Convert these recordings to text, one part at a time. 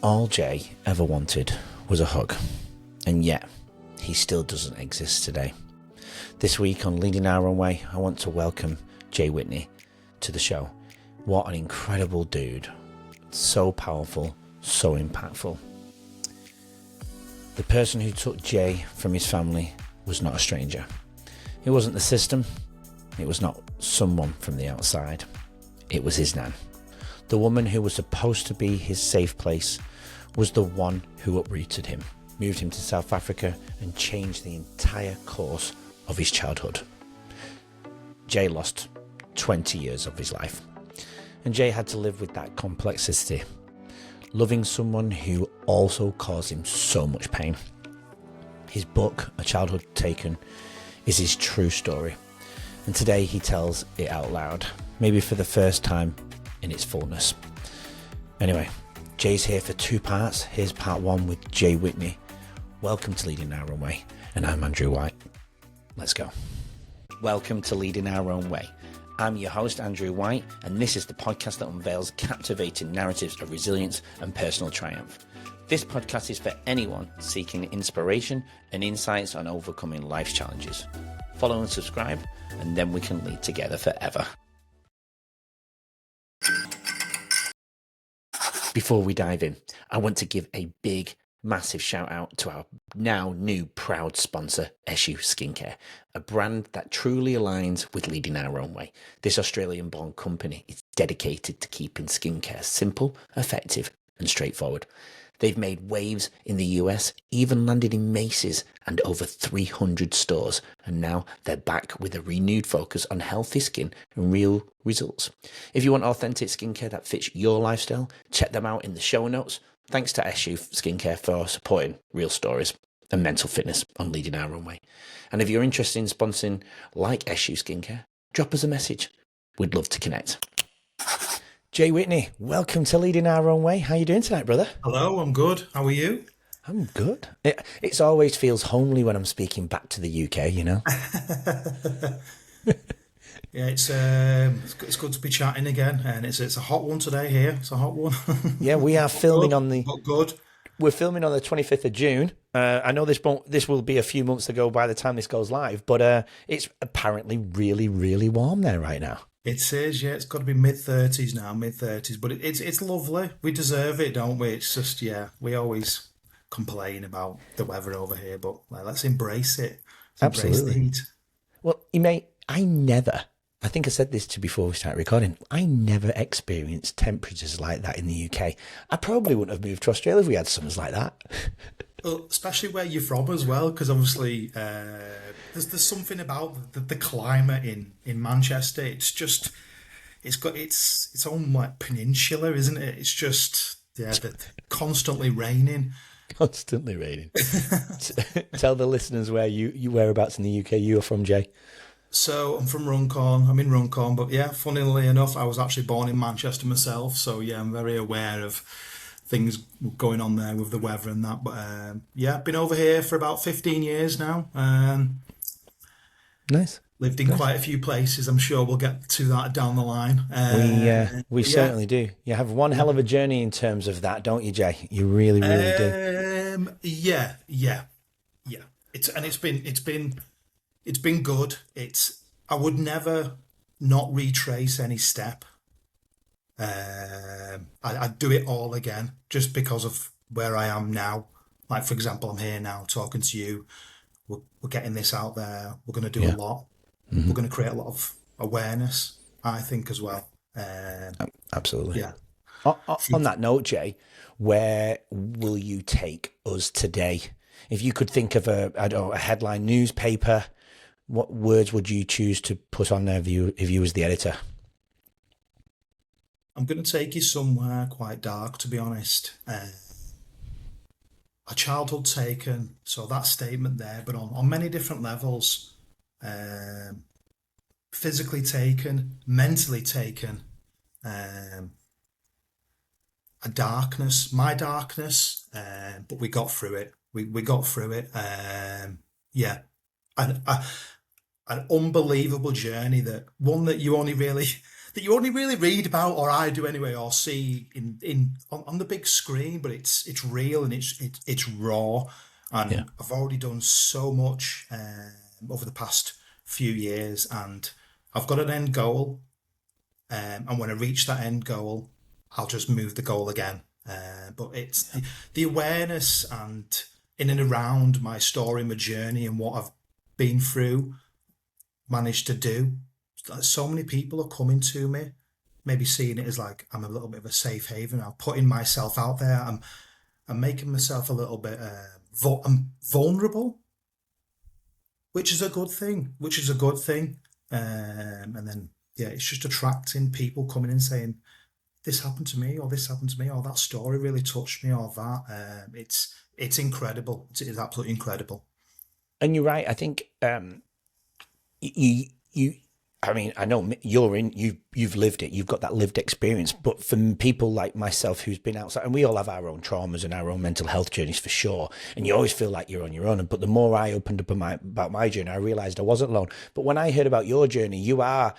All Jay ever wanted was a hug, and yet he still doesn't exist today. This week on Leading Our Own Way, I want to welcome Jay Whitney to the show. What an incredible dude. So powerful, so impactful. The person who took Jay from his family was not a stranger. It wasn't the system. It was not someone from the outside. It was his nan. The woman who was supposed to be his safe place was the one who uprooted him, moved him to South Africa, and changed the entire course of his childhood. Jay lost 20 years of his life, and Jay had to live with that complexity, loving someone who also caused him so much pain. His book, A Childhood Taken, is his true story, and today he tells it out loud, maybe for the first time in its fullness. Anyway, Jay's here for two parts. Here's part one with Jay Whitney. Welcome to Leading Our Own Way, and I'm Andrew White. Let's go. Welcome to Leading Our Own Way. I'm your host, Andrew White, and this is the podcast that unveils captivating narratives of resilience and personal triumph. This podcast is for anyone seeking inspiration and insights on overcoming life's challenges. Follow and subscribe, and then we can lead together forever. Before we dive in, I want to give a big, massive shout out to our now new proud sponsor, Eshu Skincare, a brand that truly aligns with Leading Our Own Way. This Australian-born company is dedicated to keeping skincare simple, effective, and straightforward. They've made waves in the US, even landed in Macy's and over 300 stores, and now they're back with a renewed focus on healthy skin and real results. If you want authentic skincare that fits your lifestyle, check them out in the show notes. Thanks to Eshu Skincare for supporting real stories and mental fitness on Leading Our Own Way. And if you're interested in sponsoring like Eshu Skincare, drop us a message. We'd love to connect. Jay Whitney, welcome to Leading Our Own Way. How are you doing tonight, brother? Hello, I'm good. How are you? I'm good. It always feels homely when I'm speaking back to the UK, you know? Yeah, it's good to be chatting again, and it's a hot one today here. It's a hot one. Yeah, we are filming on the... But good. We're filming on the 25th of June. I know this will be a few months ago by the time this goes live, but it's apparently really, really warm there right now. It is, yeah. It's got to be mid-30s now, mid-30s. But it's lovely. We deserve it, don't we? It's just, yeah, we always complain about the weather over here, but let's embrace it. Embrace the heat. Well, mate, I think I said this before we started recording, I never experienced temperatures like that in the UK. I probably wouldn't have moved to Australia if we had summers like that. Well, especially where you're from as well, because obviously there's something about the climate in Manchester. It's just it's got its own like peninsula, isn't it? It's just constantly raining. Constantly raining. Tell the listeners where you whereabouts in the UK you are from, Jay. So I'm from Runcorn. I'm in Runcorn, but yeah, funnily enough, I was actually born in Manchester myself. So yeah, I'm very aware of things going on there with the weather and that. But yeah, I've been over here for about 15 years now. Nice. Lived in quite a few places. I'm sure we'll get to that down the line. We certainly do. You have one hell of a journey in terms of that, don't you, Jay? You really, really do. Yeah. It's been good. I would never not retrace any step. I'd do it all again just because of where I am now. Like, for example, I'm here now talking to you. We're getting this out there. We're going to do a lot. Mm-hmm. We're going to create a lot of awareness, I think, as well. Absolutely. Yeah. On that note, Jay, where will you take us today? If you could think of a headline newspaper, what words would you choose to put on there if you was the editor? I'm going to take you somewhere quite dark, to be honest. A childhood taken, so that statement there, but on many different levels. Physically taken, mentally taken, a darkness, my darkness, but we got through it. We got through it. Yeah. An unbelievable journey that you only really that you only really read about, or I do anyway, or see on the big screen. But it's real and it's raw. And Yeah. I've already done so much over the past few years, and I've got an end goal. And when I reach that end goal, I'll just move the goal again. But it's the awareness and in and around my story, my journey, and what I've been through, managed to do. So many people are coming to me, maybe seeing it as like I'm a little bit of a safe haven. I'm putting myself out there. I'm making myself a little bit I'm vulnerable, which is a good thing. And then yeah, it's just attracting people coming in saying, "This happened to me," or "This happened to me," or "That story really touched me," or that. It's incredible. It's absolutely incredible. And you're right. I think you. I mean, I know you've lived it. You've got that lived experience. But for people like myself who's been outside, and we all have our own traumas and our own mental health journeys for sure. And you always feel like you're on your own. But the more I opened up about my journey, I realised I wasn't alone. But when I heard about your journey, you are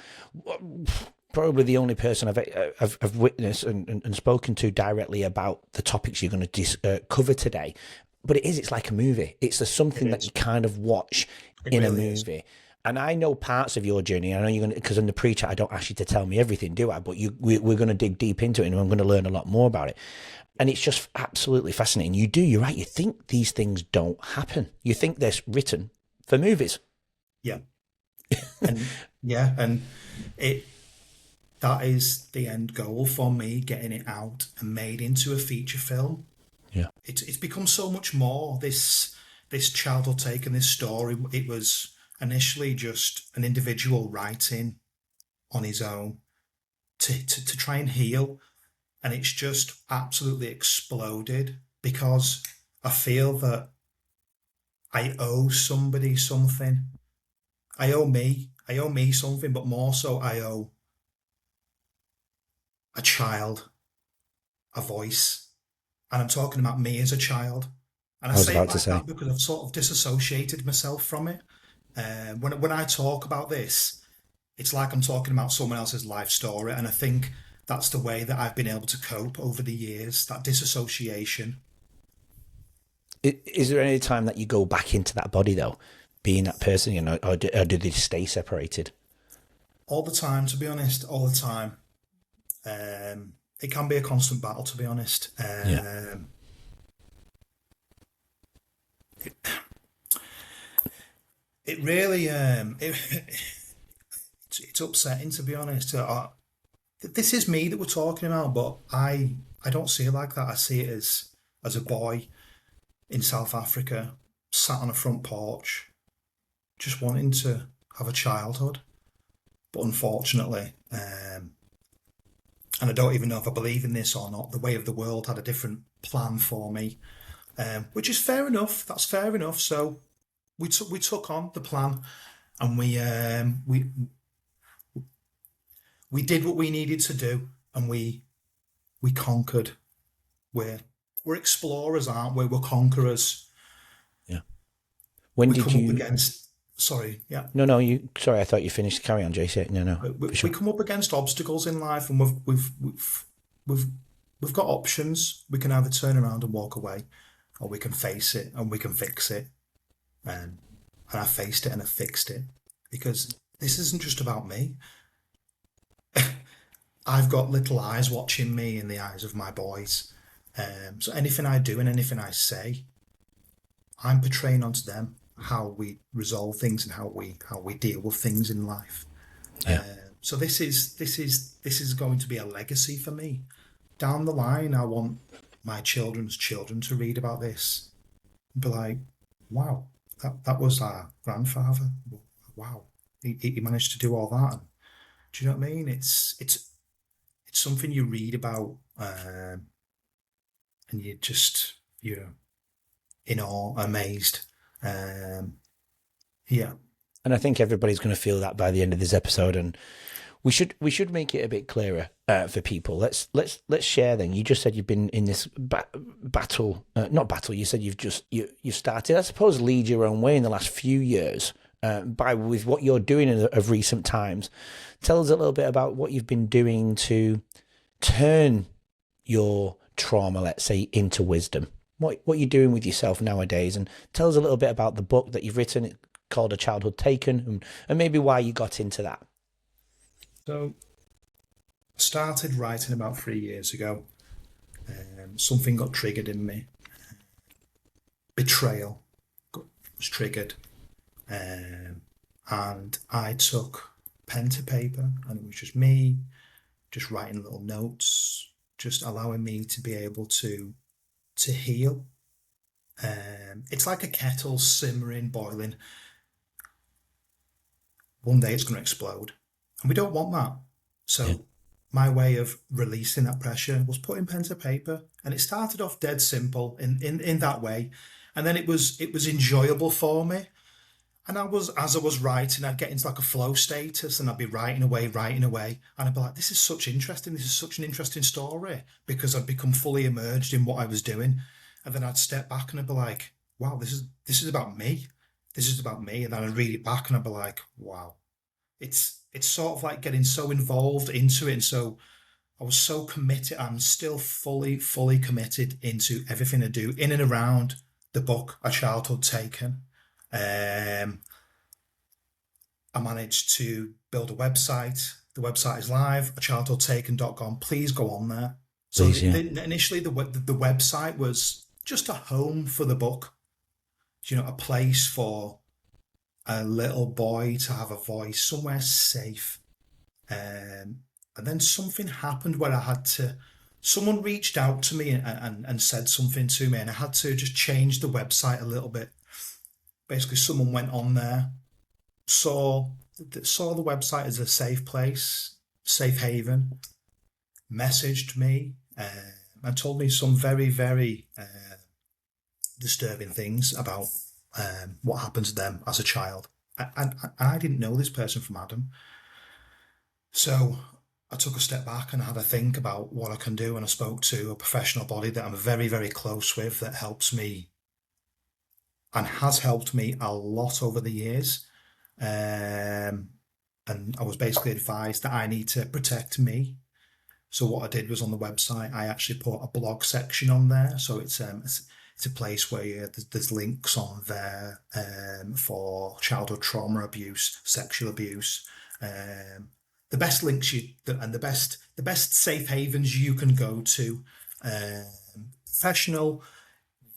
probably the only person I've witnessed and spoken to directly about the topics you're going to cover today. But it's like a movie. It's something that you kind of watch in a movie. Is. And I know parts of your journey. I know you're going to, because in the pre-chat, I don't ask you to tell me everything, do I? But we're going to dig deep into it, and I'm going to learn a lot more about it. And it's just absolutely fascinating. You're right. You think these things don't happen. You think they're written for movies. Yeah. And that is the end goal for me, getting it out and made into a feature film. Yeah. It's become so much more, this childhood take and this story. It was initially just an individual writing on his own to try and heal. And it's just absolutely exploded because I feel that I owe somebody something. I owe me something, but more so I owe a child a voice. And I'm talking about me as a child. And I say it like that because I've sort of disassociated myself from it. When I talk about this, it's like I'm talking about someone else's life story, and I think that's the way that I've been able to cope over the years, that disassociation. Is there any time that you go back into that body, though, being that person, or do they stay separated? All the time, to be honest, all the time. It can be a constant battle, to be honest. It really, it's upsetting, to be honest. This is me that we're talking about, but I don't see it like that. I see it as a boy in South Africa, sat on a front porch, just wanting to have a childhood. But unfortunately, and I don't even know if I believe in this or not, the way of the world had a different plan for me, which is fair enough. That's fair enough. So we took on the plan, and we did what we needed to do, and we conquered. We're explorers, aren't we? We're conquerors. Yeah. When we did come you? Up against. Sorry. Yeah. No. You. Sorry, I thought you finished. Carry on, Jay. No. We come up against obstacles in life, and we've got options. We can either turn around and walk away, or we can face it and we can fix it. And I faced it and I fixed it, because this isn't just about me. I've got little eyes watching me in the eyes of my boys. So anything I do and anything I say, I'm portraying onto them how we resolve things and how we deal with things in life. Yeah. So this is going to be a legacy for me. Down the line, I want my children's children to read about this and be like, wow, that was our grandfather. Wow, he managed to do all that. Do you know what I mean? It's something you read about, and you're in awe, amazed. Yeah. And I think everybody's going to feel that by the end of this episode, and we should make it a bit clearer for people. Let's share then. You just said you've been in this battle, not battle. You said you've started, I suppose, lead your own way in the last few years. with what you're doing of recent times. Tell us a little bit about what you've been doing to turn your trauma, let's say, into wisdom. What you're doing with yourself nowadays, and tell us a little bit about the book that you've written called A Childhood Taken, and maybe why you got into that. So, I started writing about 3 years ago. Something got triggered in me. Betrayal was triggered. And I took pen to paper, and it was just me, just writing little notes, just allowing me to be able to heal. It's like a kettle simmering, boiling. One day it's going to explode, and we don't want that. So my way of releasing that pressure was putting pen to paper, and it started off dead simple in that way, and then it was enjoyable for me. And as I was writing, I'd get into like a flow status, and I'd be writing away, and I'd be like, this is such an interesting story, because I'd become fully immersed in what I was doing. And then I'd step back and I'd be like, wow, this is about me. This is about me. And then I'd read it back and I'd be like, wow. It's sort of like getting so involved into it. And so I was so committed. I'm still fully committed into everything I do in and around the book, A Childhood Taken. I managed to build a website. The website is live, achildhoodtaken.com. Please go on there. So Please, yeah. Initially, the website was just a home for the book, a place for a little boy to have a voice, somewhere safe. And then something happened where someone reached out to me and said something to me, and I had to just change the website a little bit. Basically, someone went on there, saw the website as a safe place, safe haven, messaged me, and told me some very, very disturbing things about what happened to them as a child. And I didn't know this person from Adam. So I took a step back and had a think about what I can do, and I spoke to a professional body that I'm very, very close with, that helps me and has helped me a lot over the years. And I was basically advised that I need to protect me. So what I did was, on the website, I actually put a blog section on there. So it's a place where there's links on there for childhood trauma abuse, sexual abuse, the best links and the best safe havens you can go to, professional,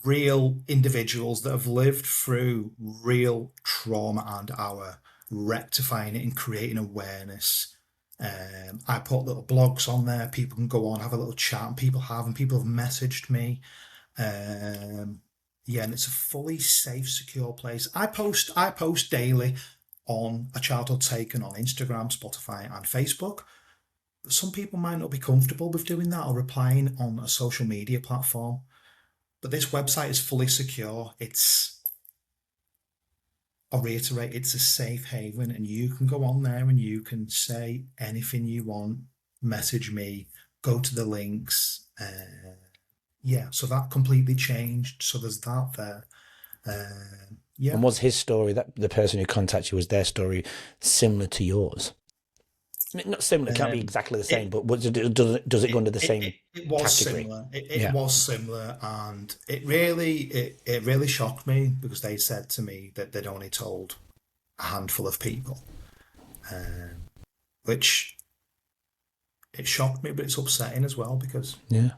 real individuals that have lived through real trauma and are rectifying it and creating awareness. I put little blogs on there. People can go on, have a little chat, and people have messaged me. And it's a fully safe, secure place. I post daily on A Childhood Taken on Instagram, Spotify, and Facebook. Some people might not be comfortable with doing that or replying on a social media platform. But this website is fully secure. I'll reiterate, it's a safe haven, and you can go on there and you can say anything you want, message me, go to the links. So that completely changed. So there's that there. And was his story, that the person who contacted you, was their story similar to yours? I mean, not similar, it can't be exactly the same, but does it go under the same it was category? Similar. It was similar, and it really shocked me, because they said to me that they'd only told a handful of people, which it shocked me, but it's upsetting as well, because of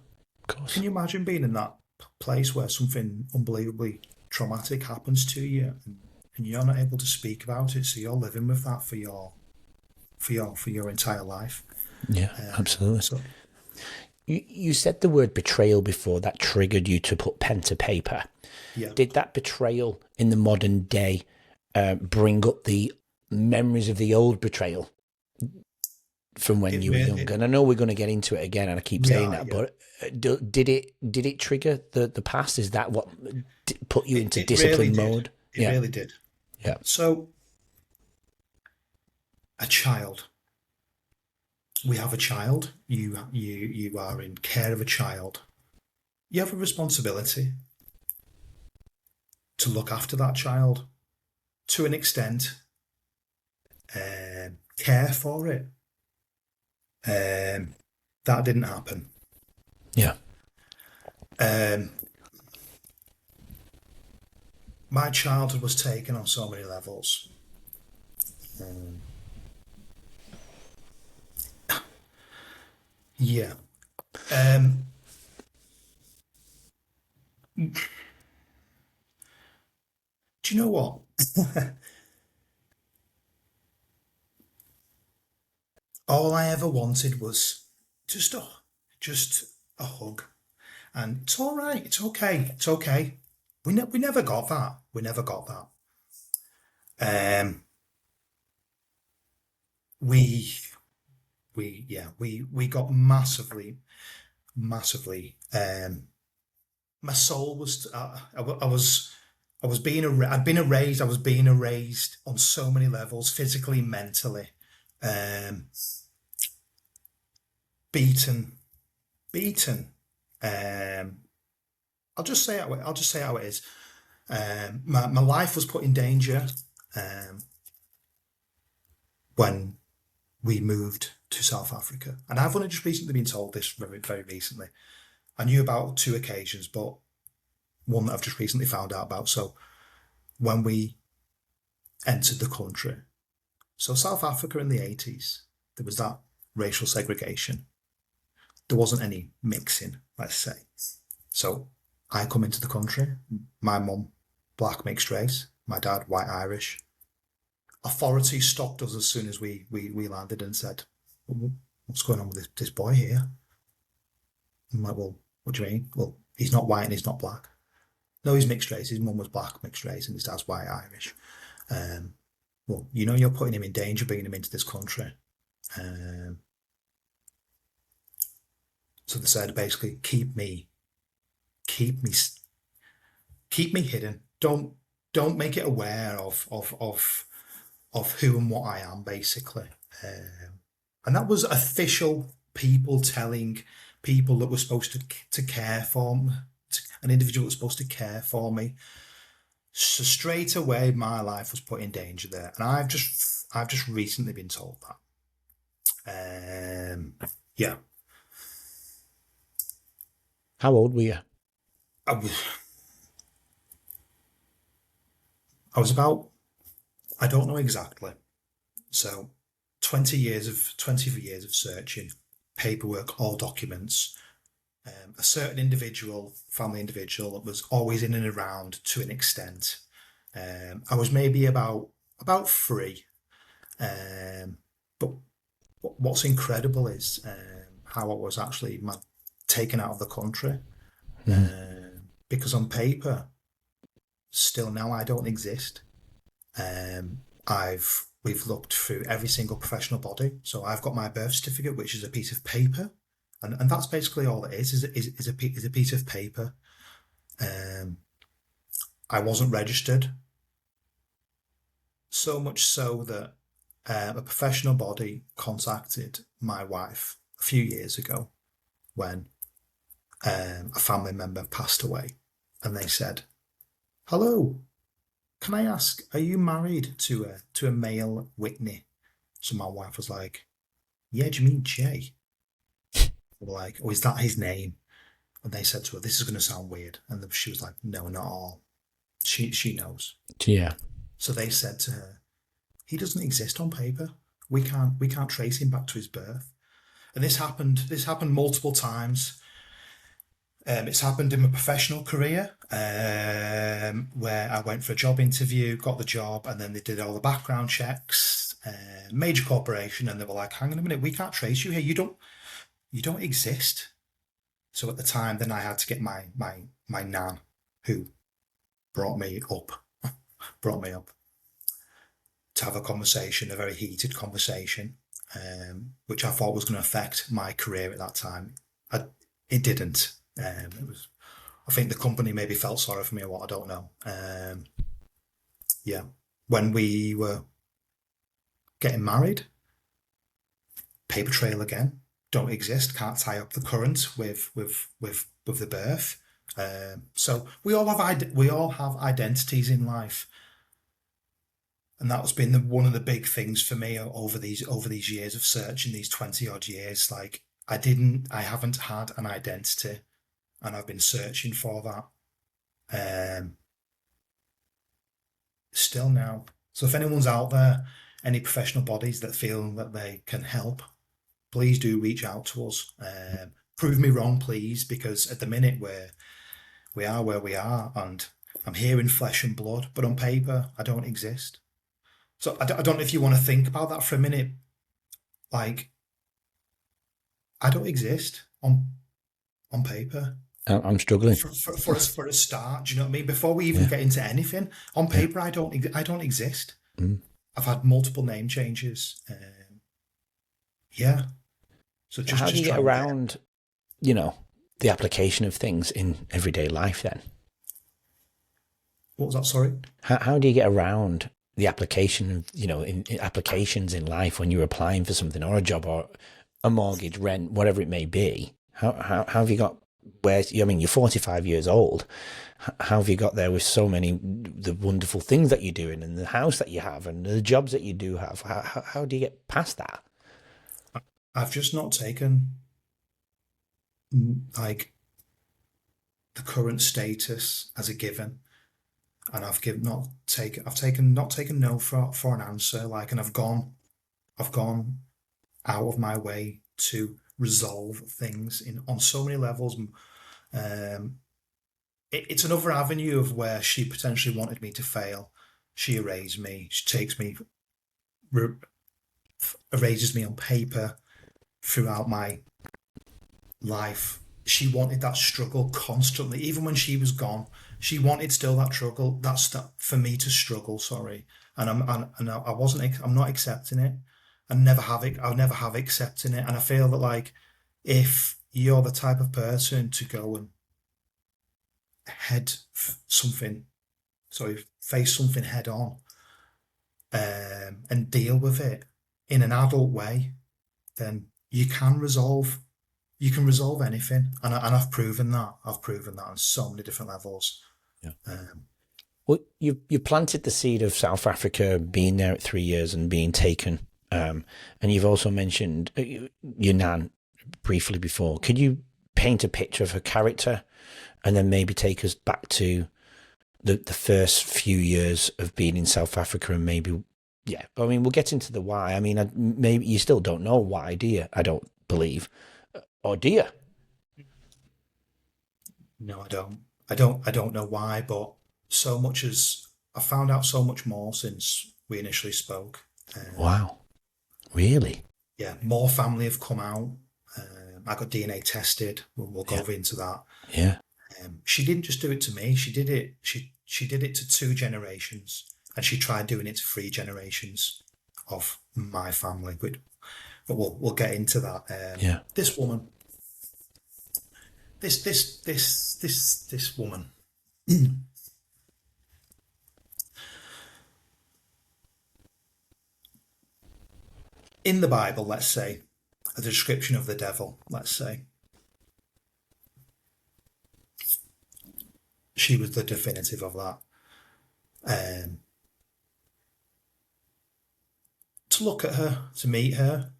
course. Can you imagine being in that place where something unbelievably traumatic happens to you, and you're not able to speak about it, so you're living with that for your entire life? Absolutely. So, you said the word betrayal before. That triggered you to put pen to paper. Did that betrayal in the modern day bring up the memories of the old betrayal from when you were young? And I know we're going to get into it again, and I keep saying that, but did it trigger the past? Is that what put you into discipline mode? It really did. Yeah. So, a child. We have a child. You are in care of a child. You have a responsibility to look after that child, to an extent, care for it. That didn't happen. Yeah. My childhood was taken on so many levels. Um, yeah. Um, do you know what? All I ever wanted was just a, just a hug. And it's all right. It's okay. It's okay. We never got that. We never got that. We we got massively. My soul was. I was being. I'd been erased. I was being erased on so many levels, physically, mentally, um, beaten, beaten. Um, I'll just say how it is. My life was put in danger um, when we moved to South Africa, and I've only just recently been told this very recently. I knew about two occasions, but one that I've just recently found out about. So when we entered the country, so South Africa in the 80s, there was that racial segregation. There wasn't any mixing, let's say. So I come into the country, my mum, black mixed race, my dad, white Irish. Authorities stopped us as soon as we landed and said, "What's going on with this boy here?" I'm like, "Well, what do you mean?" "Well, he's not white and he's not black." "No, he's mixed race. His mum was black mixed race and his dad's white Irish." Um, "Well, you know you're putting him in danger bringing him into this country." Um, so they said basically, keep me, keep me hidden. Don't make it aware of who and what I am, basically. And that was official people telling people that were supposed to care for me, an individual that was supposed to care for me. So straight away, my life was put in danger there, and I've just recently been told that. Yeah, How old were you? I was I was about, I don't know exactly. So 20 years of searching, paperwork, all documents. A certain individual, family individual, that was always in and around to an extent. I was maybe about three. Um, but what's incredible is how I was actually taken out of the country. Because on paper, still now I don't exist. We've looked through every single professional body. So I've got my birth certificate, which is a piece of paper, and that's basically all it is a piece of paper. I wasn't registered, so much so that a professional body contacted my wife a few years ago when a family member passed away, and they said, "Hello, can I ask, are you married to a male Whitney?" So my wife was like, "Yeah, do you mean Jay?" They were like, "Oh, is that his name?" And they said to her, "This is going to sound weird." And she was like, "No, not all." She knows. Yeah. So they said to her, "He doesn't exist on paper. We can't trace him back to his birth." And this happened. This happened multiple times. It's happened in my professional career, where I went for a job interview, got the job, and then they did all the background checks. Major corporation, and they were like, "Hang on a minute, we can't trace you here. You don't exist." So at the time, then I had to get my nan, who brought me up, brought me up, to have a conversation, a very heated conversation, which I thought was going to affect my career at that time. It didn't. It was. I think the company maybe felt sorry for me or what. I don't know. Yeah, when we were getting married, paper trail again. Don't exist. Can't tie up the current with the birth. So we all have identities in life. And that's been one of the big things for me over these years of searching, these 20 odd years. Like I haven't had an identity, and I've been searching for that. Still now. So if anyone's out there, any professional bodies that feel that they can help, please do reach out to us. Prove me wrong, please, because at the minute we are where we are, and I'm here in flesh and blood, but on paper I don't exist. So I don't know if you want to think about that for a minute. Like, I don't exist on paper. I'm struggling. For a start, do you know what I mean? Before we even Yeah. get into anything, on paper, I don't exist. Mm. I've had multiple name changes. Yeah. So How do you get try and around, the application of things in everyday life then? what was that? Sorry. How do you get around the application of, in applications in life when you're applying for something or a job or a mortgage, rent, whatever it may be? How have you got you're 45 years old. How have you got there with so many, the wonderful things that you're doing and the house that you have and the jobs that you do have? How do you get past that? I've just not taken like the current status as a given, and I've taken no for an answer. Like, and I've gone out of my way to resolve things on so many levels. It's another avenue of where she potentially wanted me to fail. She erased me. She takes me, erases me on paper throughout my life. She wanted that struggle constantly, even when she was gone. She wanted still that struggle. That's that for me to struggle. Sorry, and I wasn't. I'm not accepting it. I'll never have accepting it. And I feel that, like, if you're the type of person to go and face something head on, and deal with it in an adult way, then you can resolve anything. And I've proven that. On so many different levels. Yeah. Well, you planted the seed of South Africa, being there at 3 years and being taken. And you've also mentioned your nan briefly before. Could you paint a picture of her character and then maybe take us back to the first few years of being in South Africa, and maybe, yeah, I mean, we'll get into the why. I mean, maybe you still don't know why, do you? I don't believe. Or do you? No, I don't. I don't know why, but I found out so much more since we initially spoke. Wow. Really? Yeah, more family have come out. I got DNA tested. We'll go into that. Yeah. She didn't just do it to me. She did it. She did it to 2 generations, and she tried doing it to 3 generations of my family. But we'll get into that. Yeah. This woman. This woman. In the Bible, let's say, a description of the devil, let's say, she was the definitive of that. To look at her, to meet her,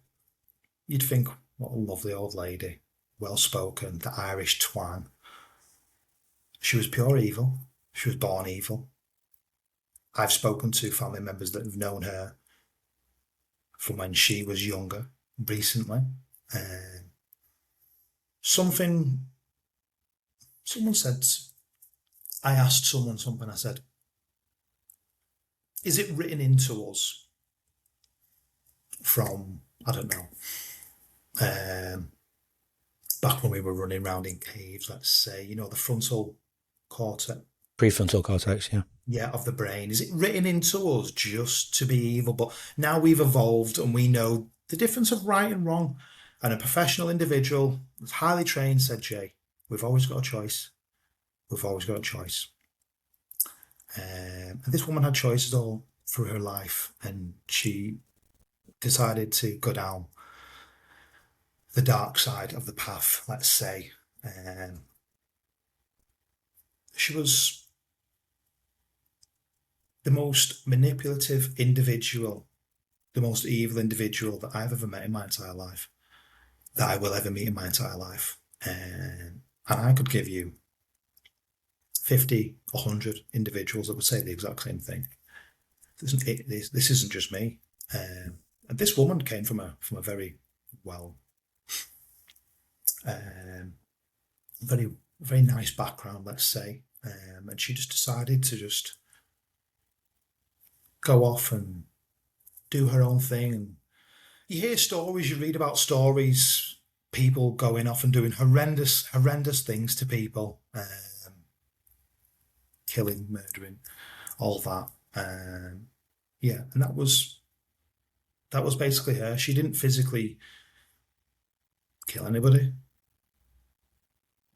you'd think, what a lovely old lady, well spoken, the Irish twang. She was pure evil. She was born evil. I've spoken to family members that have known her from when she was younger, recently. Someone said, I asked someone something, I said, is it written into us from, I don't know, back when we were running around in caves, let's say, the frontal cortex. Prefrontal cortex, yeah. Yeah, of the brain. Is it written into us just to be evil? But now we've evolved and we know the difference of right and wrong. And a professional individual that's highly trained said, Jay, we've always got a choice. We've always got a choice. And this woman had choices all through her life, and she decided to go down the dark side of the path, let's say. She was the most manipulative individual, the most evil individual that I've ever met in my entire life, that I will ever meet in my entire life. And I could give you 50, 100 individuals that would say the exact same thing. This isn't just me. And this woman came from a very well, very very nice background, let's say, and she just decided to just go off and do her own thing. And you hear stories, you read about stories, people going off and doing horrendous things to people, killing, murdering, all that. Yeah, and that was basically her. She didn't physically kill anybody.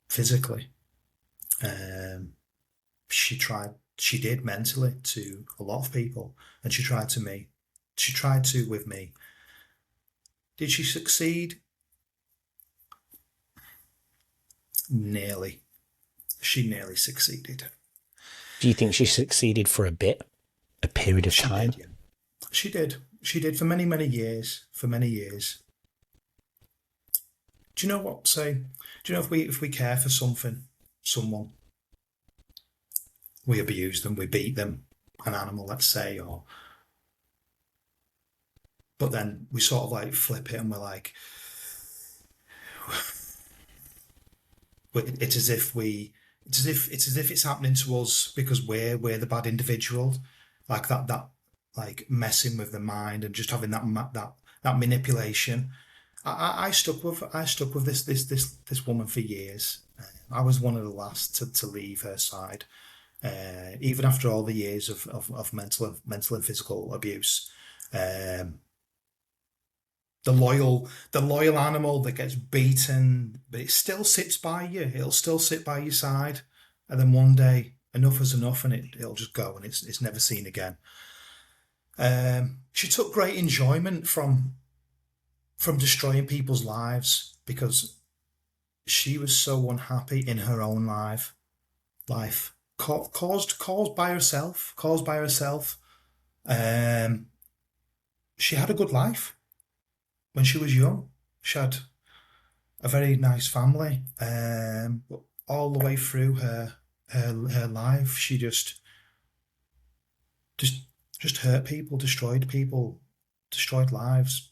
Physically, she did mentally to a lot of people, and she tried to with me. Did she succeed? Nearly. She nearly succeeded. Do you think she succeeded for a period of time? Did, yeah. She did for many, many years. For many years. Do you know what? Do you know if we care for someone, we abuse them, we beat them, an animal, let's say, but then we sort of like flip it and we're like, it's as if it's happening to us because we're the bad individual, like that like messing with the mind and just having that manipulation. I stuck with this woman for years. I was one of the last to leave her side, even after all the years of mental and physical abuse. The loyal animal that gets beaten, but it still sits by you. It'll still sit by your side, and then one day enough is enough, and it'll just go, and it's never seen again. She took great enjoyment from destroying people's lives because she was so unhappy in her own life caused by herself. She had a good life when she was young. She had a very nice family, but all the way through her life, she just hurt people, destroyed lives.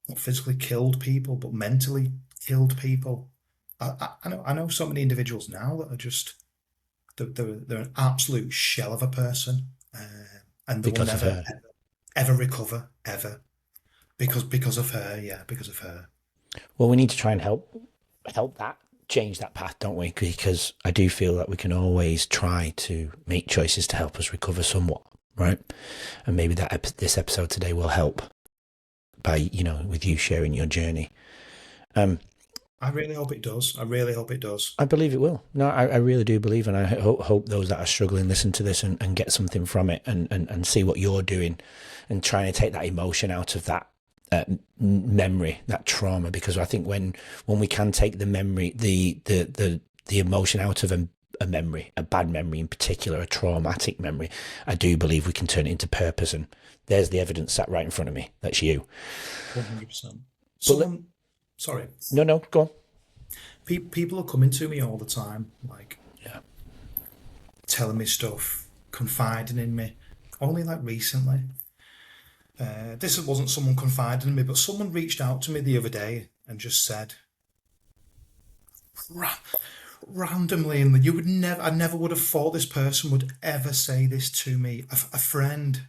Not physically killed people, but mentally killed people. I know so many individuals now that are just they're an absolute shell of a person, and they will never ever recover ever because of her. Yeah, because of her. Well, we need to try and help that change that path, don't we? Because I do feel that we can always try to make choices to help us recover somewhat, right? And maybe this episode today will help. By with you sharing your journey. I really hope it does. I believe it will. No, I really do believe, and I hope those that are struggling listen to this and get something from it and see what you're doing and trying to take that emotion out of that memory, that trauma, because I think when we can take the memory, the emotion out of a memory, a bad memory in particular, a traumatic memory, I do believe we can turn it into purpose. And there's the evidence sat right in front of me. That's you. 100%. Sorry. No, go on. People are coming to me all the time, like, yeah, telling me stuff, confiding in me. Only like recently. This wasn't someone confiding in me, but someone reached out to me the other day and just said, randomly, and I never would have thought this person would ever say this to me. A friend,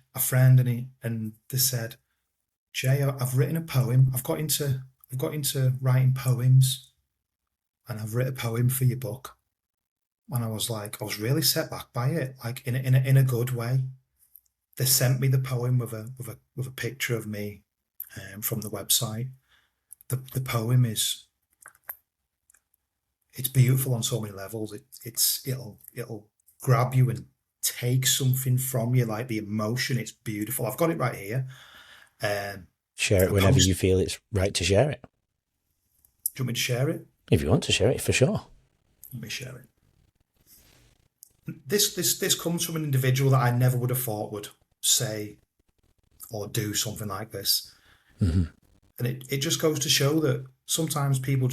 and they said, Jay, I've written a poem. I've got into writing poems, and I've written a poem for your book. And I was really set back by it, like in a good way. They sent me the poem with a picture of me from the website. The poem it's beautiful on so many levels. It'll grab you and take something from you, like the emotion. It's beautiful. I've got it right here. Share it whenever you feel it's right to share it. Do you want me to share it? If you want to share it, for sure. Let me share it. this comes from an individual that I never would have thought would say or do something like this. Mm-hmm. And it just goes to show that sometimes people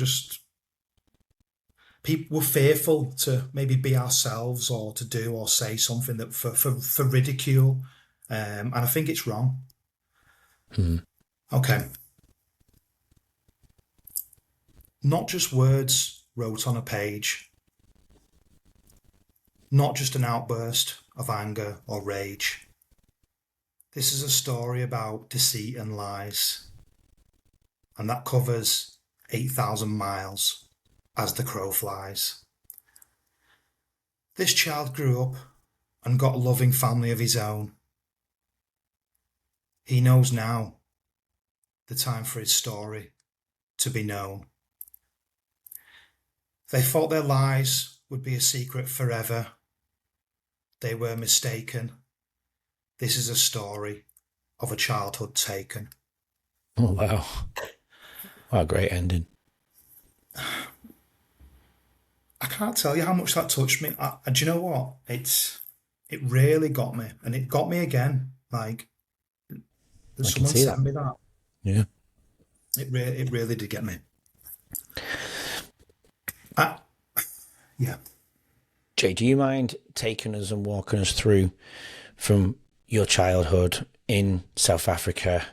were fearful to maybe be ourselves or to do or say something that for ridicule. And I think it's wrong. Mm-hmm. Okay. Not just words wrote on a page, not just an outburst of anger or rage. This is a story about deceit and lies, and that covers 8,000 miles as the crow flies. This child grew up and got a loving family of his own. He knows now the time for his story to be known. They thought their lies would be a secret forever. They were mistaken. This is a story of a childhood taken. Oh, wow. What a great ending. I can't tell you how much that touched me. Do you know what? It really got me, and it got me again. Like, someone see sent that. me that. Yeah. It really did get me. Yeah. Jay, do you mind taking us and walking us through from your childhood in South Africa?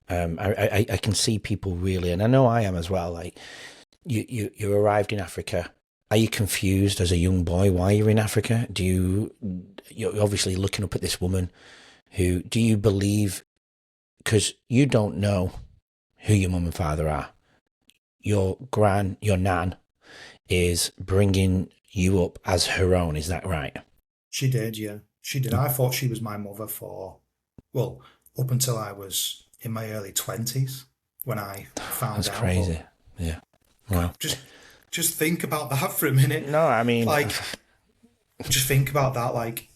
I can see people really, and I know I am as well. Like, you arrived in Africa. Are you confused as a young boy why you're in Africa? You're obviously looking up at this woman who, do you believe, because you don't know who your mum and father are. Your nan is bringing you up as her own. Is that right? She did, yeah. She did. I thought she was my mother up until I was in my early 20s when I found out. That's crazy. Yeah. Wow. Just think about that for a minute. No, I mean, like, just think about that. Like,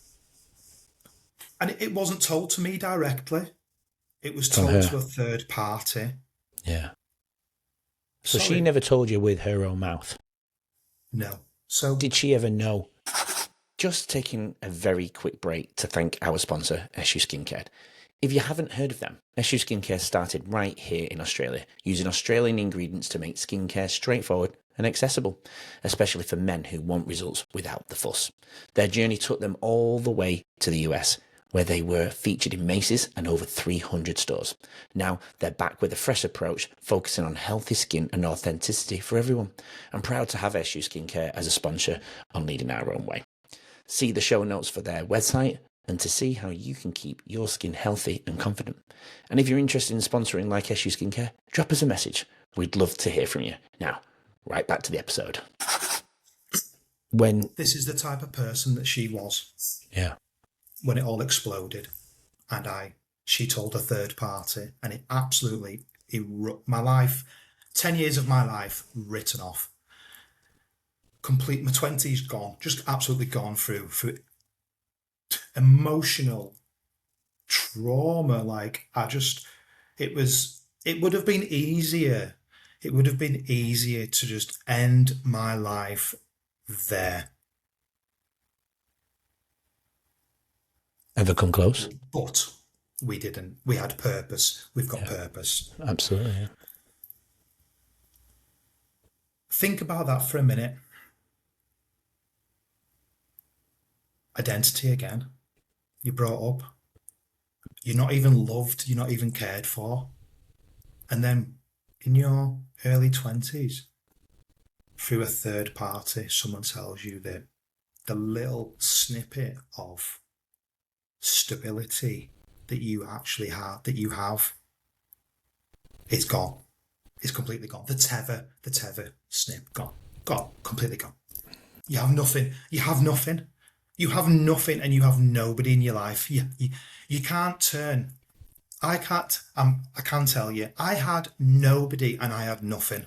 and it wasn't told to me directly. It was told to a third party. Yeah. So she never told you with her own mouth? No. So did she ever know? Just taking a very quick break to thank our sponsor, SU Skincare. If you haven't heard of them, SU Skincare started right here in Australia, using Australian ingredients to make skincare straightforward and accessible, especially for men who want results without the fuss. Their journey took them all the way to the US, where they were featured in Macy's and over 300 stores. Now they're back with a fresh approach, focusing on healthy skin and authenticity for everyone. I'm proud to have SU Skincare as a sponsor on Leading Our Own Way. See the show notes for their website and to see how you can keep your skin healthy and confident. And if you're interested in sponsoring like SU Skincare, drop us a message. We'd love to hear from you. Now, right back to the episode. This is the type of person that she was. Yeah. When it all exploded, and she told a third party, and it absolutely my life, 10 years of my life written off. Complete, my 20s gone, just absolutely gone through emotional trauma. Like, it would have been easier. It would have been easier to just end my life there. Ever come close? But we didn't. We had purpose. We've got purpose. Absolutely, yeah. Think about that for a minute. Identity again. You're brought up. You're not even loved. You're not even cared for. And then in your early 20s, through a third party, someone tells you that the little snippet of stability that you actually have, it's gone. It's completely gone. The tether snip, gone, completely gone. You have nothing. You have nothing, and you have nobody in your life. You can't turn. I can tell you, I had nobody and I had nothing.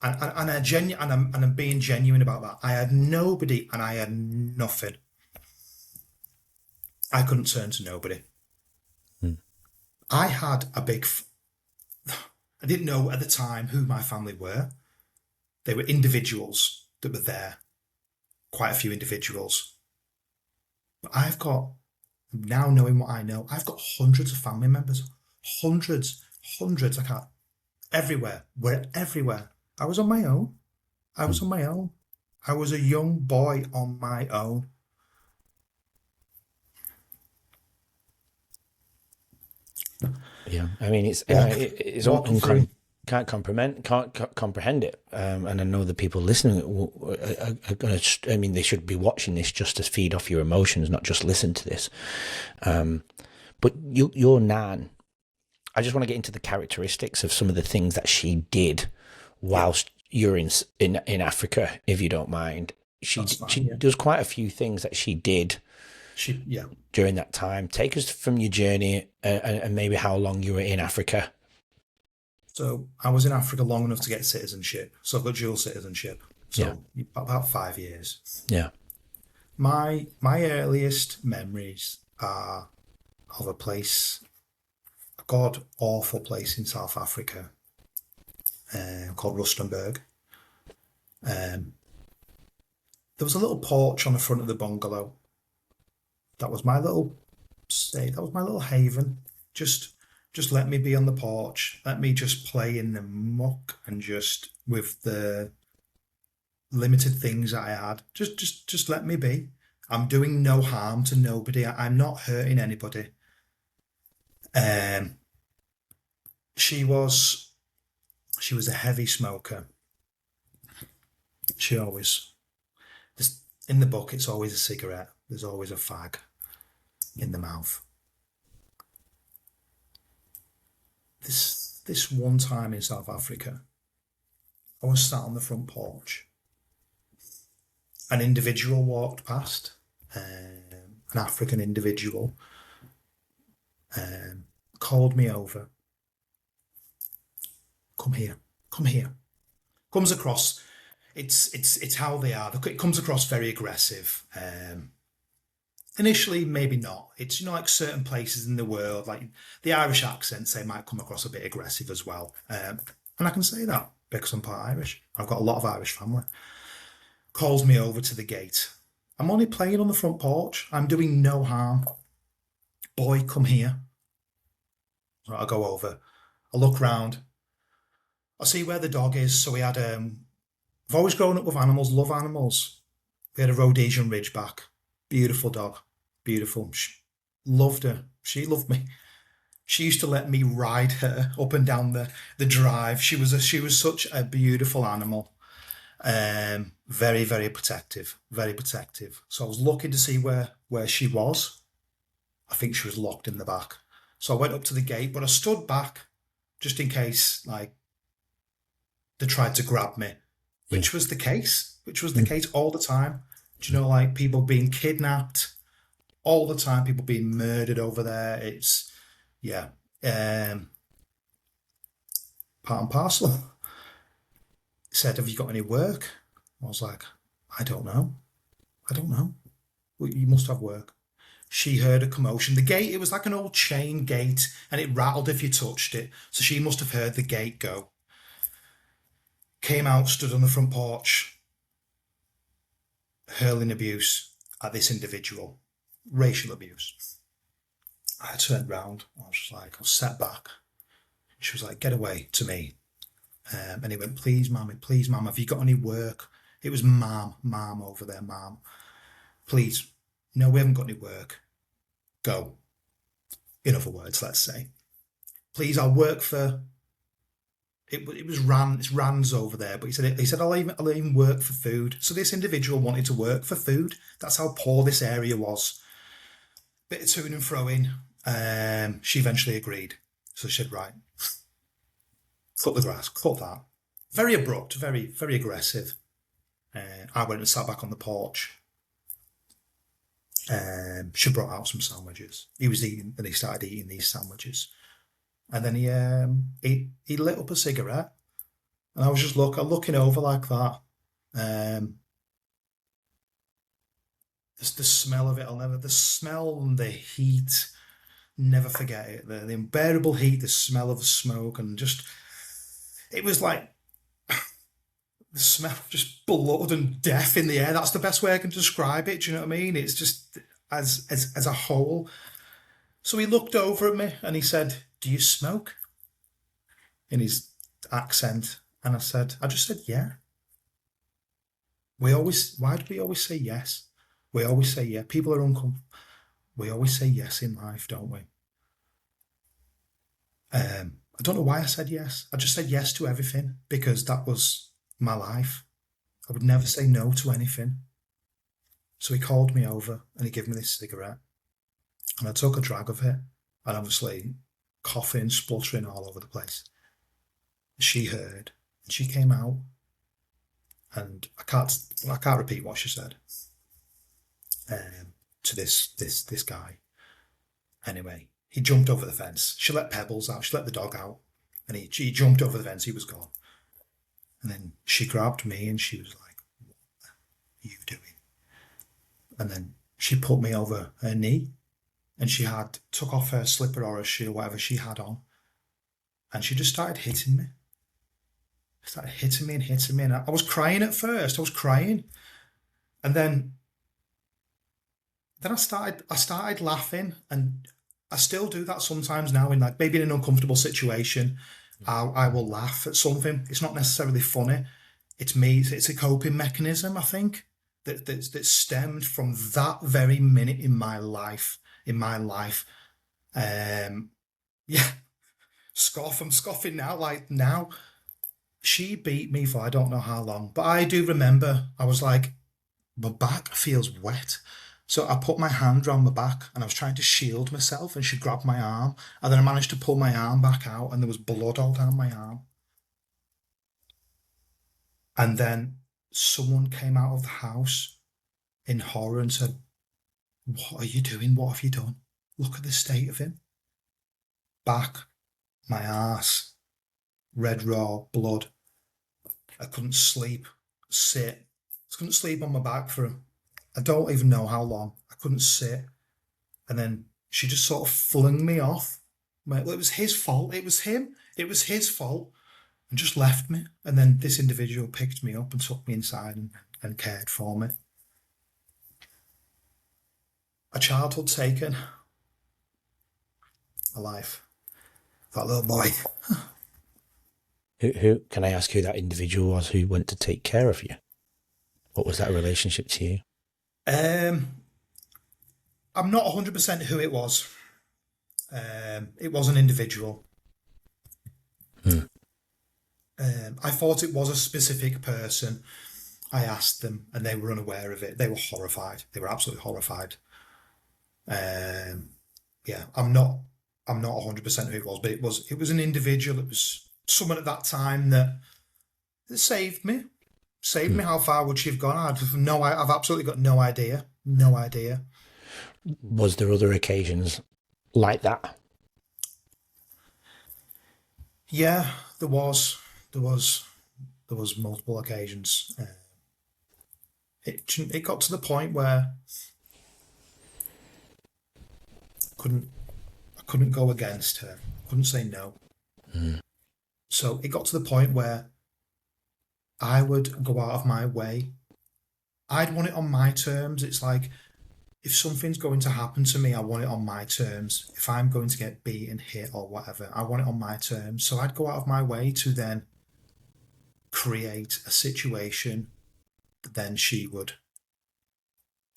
And I'm being genuine about that. I had nobody and I had nothing. I couldn't turn to nobody. I had I didn't know at the time who my family were. They were individuals that were there. quite a few individuals. But I've got, now knowing what I know, I've got hundreds of family members. Hundreds, hundreds. I can't, everywhere. We're everywhere. I was on my own. I was on my own. I was a young boy on my own. Yeah, I mean, it's Walking through. can't comprehend it. And I know the people listening are going to. I mean, they should be watching this just to feed off your emotions, not just listen to this. But your nan, I just want to get into the characteristics of some of the things that she did whilst you're in Africa, if you don't mind. She does quite a few things that she did during that time. Take us from your journey and maybe how long you were in Africa. So I was in Africa long enough to get citizenship. So I've got dual citizenship. So about 5 years. Yeah. My earliest memories are of a place, a god awful place in South Africa, called Rustenburg. There was a little porch on the front of the bungalow. That was my little stay. That was my little haven. Just let me be on the porch. Let me just play in the muck and just with the limited things that I had. Just let me be. I'm doing no harm to nobody. I'm not hurting anybody. She was a heavy smoker. She always, in the book, it's always a cigarette. There's always a fag in the mouth. This one time in South Africa, I was sat on the front porch. An individual walked past, an African individual, called me over. Come here, come here. Comes across, it's how they are. It comes across very aggressive. Initially, maybe not. It's, like certain places in the world, like the Irish accents, they might come across a bit aggressive as well. And I can say that because I'm part Irish. I've got a lot of Irish family. Calls me over to the gate. I'm only playing on the front porch. I'm doing no harm. Boy, come here. So I go over. I look round. I see where the dog is. So we had, I've always grown up with animals, love animals. We had a Rhodesian Ridgeback. Beautiful dog. Beautiful. Loved her. She loved me. She used to let me ride her up and down the drive. She was such a beautiful animal. Very, very protective. Very protective. So I was looking to see where she was. I think she was locked in the back. So I went up to the gate, but I stood back just in case, like, they tried to grab me, which was the case. Which was the case all the time. Do you know, like, people being kidnapped all the time, people being murdered over there. It's, yeah, part and parcel. He said, have you got any work? I was like, I don't know. Well, you must have work. She heard a commotion. The gate, it was like an old chain gate, and it rattled if you touched it. So she must have heard the gate go. Came out, stood on the front porch, hurling abuse at this individual. Racial abuse. I turned round. I was sat back. She was like, get away to me. And he went, please, mum, have you got any work? It was mum over there, mum. Please, no, we haven't got any work. Go. In other words, let's say. Please, I'll work for... It was it's Rand's over there, but he said I'll even work for food. So this individual wanted to work for food. That's how poor this area was. Bit of to and fro-ing. She eventually agreed. So she said, right, cut the grass, cut that. Very abrupt, very, very aggressive. I went and sat back on the porch. She brought out some sandwiches. He was eating, and he started eating these sandwiches. And then he lit up a cigarette, and I was just looking over like that. The smell of it, the smell and the heat, never forget it. The unbearable heat, the smell of the smoke, and just, it was like the smell of just blood and death in the air. That's the best way I can describe it. Do you know what I mean? It's just as a whole. So he looked over at me and he said, "Do you smoke?" In his accent. And I just said, "Yeah." Why do we always say yes? We always say yeah. People are uncomfortable. We always say yes in life, don't we? I don't know why I said yes. I just said yes to everything because that was my life. I would never say no to anything. So he called me over and he gave me this cigarette. And I took a drag of it. And obviously, coughing, spluttering all over the place. She heard and she came out. And I can't repeat what she said to this guy. Anyway, he jumped over the fence. She let Pebbles out. She let the dog out. And he jumped over the fence. He was gone. And then she grabbed me and she was like, "What are you doing?" And then she put me over her knee and she took off her slipper or her shoe, whatever she had on. And she just started hitting me. Started hitting me and hitting me. And I was crying at first. I was crying. And then I started laughing, and I still do that sometimes now in like maybe in an uncomfortable situation. I will laugh at something. It's not necessarily funny. It's me. It's a coping mechanism, I think, that stemmed from that very minute in my life. Yeah, I'm scoffing now. Like now, she beat me for I don't know how long, but I do remember I was like, my back feels wet. So I put my hand around my back and I was trying to shield myself and she grabbed my arm and then I managed to pull my arm back out and there was blood all down my arm. And then someone came out of the house in horror and said, "What are you doing? What have you done? Look at the state of him. Back, my arse, red raw blood. I couldn't sleep, sit. I couldn't sleep on my back for I don't even know how long. I couldn't sit. And then she just sort of flung me off. Well, it was his fault. It was him. It was his fault. And just left me. And then this individual picked me up and took me inside and cared for me. A childhood taken. A life. That little boy. Who can I ask who that individual was who went to take care of you? What was that relationship to you? I'm not 100% who it was. It was an individual. I thought it was a specific person. I asked them and they were unaware of it. They were horrified. They were absolutely horrified. Yeah, I'm not 100% who it was, but it was an individual. It was someone at that time that saved me. Saved me. How far would she have gone? I've absolutely got no idea. No idea. Was there other occasions like that? Yeah, there was multiple occasions. It got to the point where I couldn't go against her. I couldn't say no. So it got to the point where I would go out of my way. I'd want it on my terms. It's like, if something's going to happen to me, I want it on my terms. If I'm going to get beaten, hit, or whatever, I want it on my terms. So I'd go out of my way to then create a situation that then she would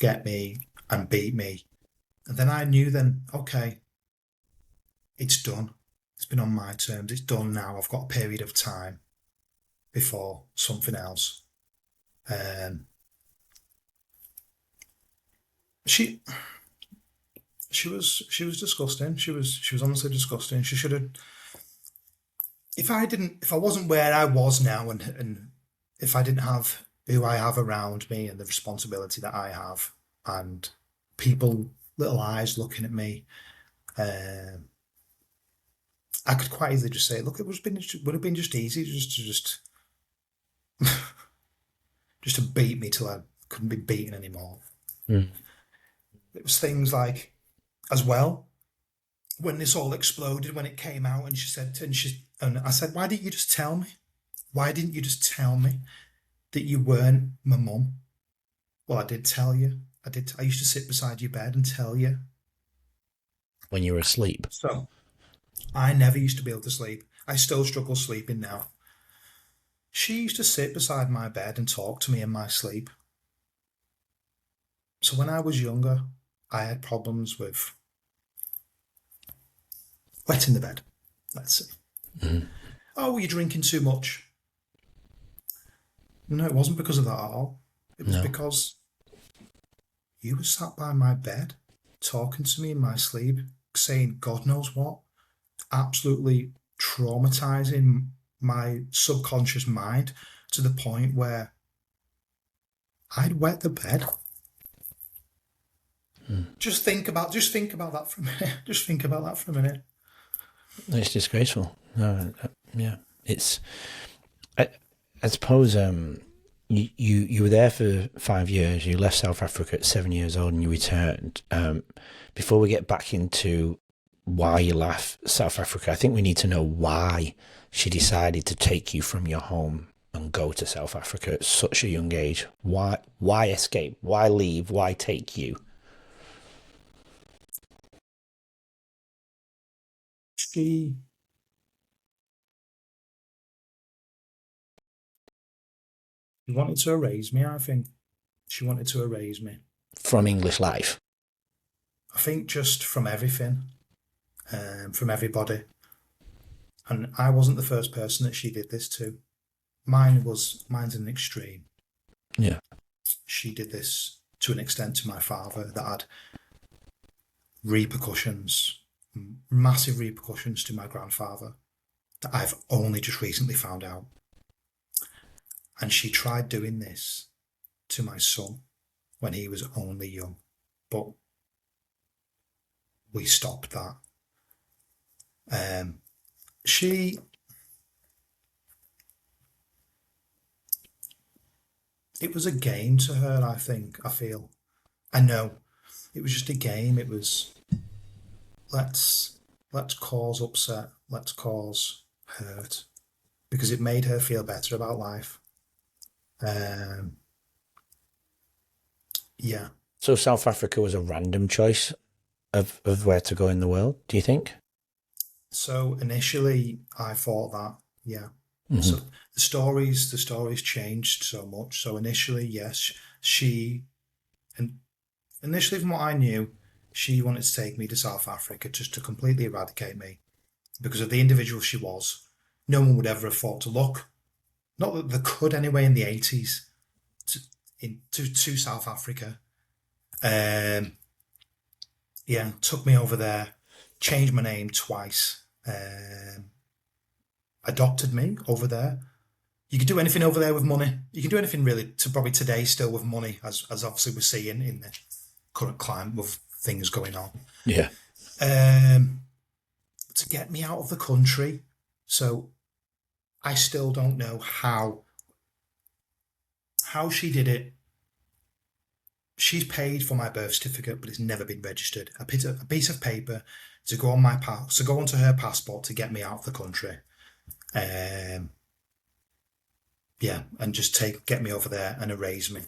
get me and beat me. And then I knew then, okay, it's done. It's been on my terms. It's done now. I've got a period of time before something else. She was disgusting. She was honestly disgusting. She should have. If I wasn't where I was now, and if I didn't have who I have around me and the responsibility that I have, and people, little eyes looking at me, I could quite easily just say, look, would have been just easy just to beat me till I couldn't be beaten anymore. It was things like, as well, when this all exploded, when it came out, and I said, "Why didn't you just tell me? Why didn't you just tell me?" that you weren't my mum. Well, I did tell you. I used to sit beside your bed and tell you. When you were asleep. So I never used to be able to sleep. I still struggle sleeping now. She used to sit beside my bed and talk to me in my sleep. So when I was younger, I had problems with wetting the bed. Let's see. Mm. Oh, you're drinking too much. No, it wasn't because of that at all. It was No. because you were sat by my bed, talking to me in my sleep, saying God knows what, absolutely traumatizing my subconscious mind to the point where I'd wet the bed. Just think about that for a minute. Just think about that for a minute. It's disgraceful. Yeah, it's. I suppose you were there for 5 years. You left South Africa at 7 years old, and you returned. Before we get back into why you left South Africa, I think we need to know why she decided to take you from your home and go to South Africa at such a young age. Why escape? Why leave? Why take you? She wanted to erase me, I think. She wanted to erase me. From English life? I think just from everything, from everybody. And I wasn't the first person that she did this to. Mine's an extreme. Yeah. She did this to an extent to my father that had repercussions, massive repercussions to my grandfather that I've only just recently found out. And she tried doing this to my son when he was only young, but we stopped that. It was a game to her, I think, I feel. I know. It was just a game. It was, let's cause upset, let's cause hurt, because it made her feel better about life. Yeah. So South Africa was a random choice of where to go in the world, do you think? So initially, I thought that, yeah. Mm-hmm. So the stories changed so much. So initially, yes, and initially, from what I knew, she wanted to take me to South Africa just to completely eradicate me because of the individual she was. No one would ever have thought to look, not that they could anyway in the 80s, to South Africa. Yeah, took me over there, changed my name twice, adopted me over there. You can do anything over there with money. You can do anything really to probably today still with money, as obviously we're seeing in the current climate with things going on. Yeah. To get me out of the country. So I still don't know how she did it. She's paid for my birth certificate, but it's never been registered. A piece of paper to go on go onto her passport to get me out of the country. Yeah, and just get me over there and erase me.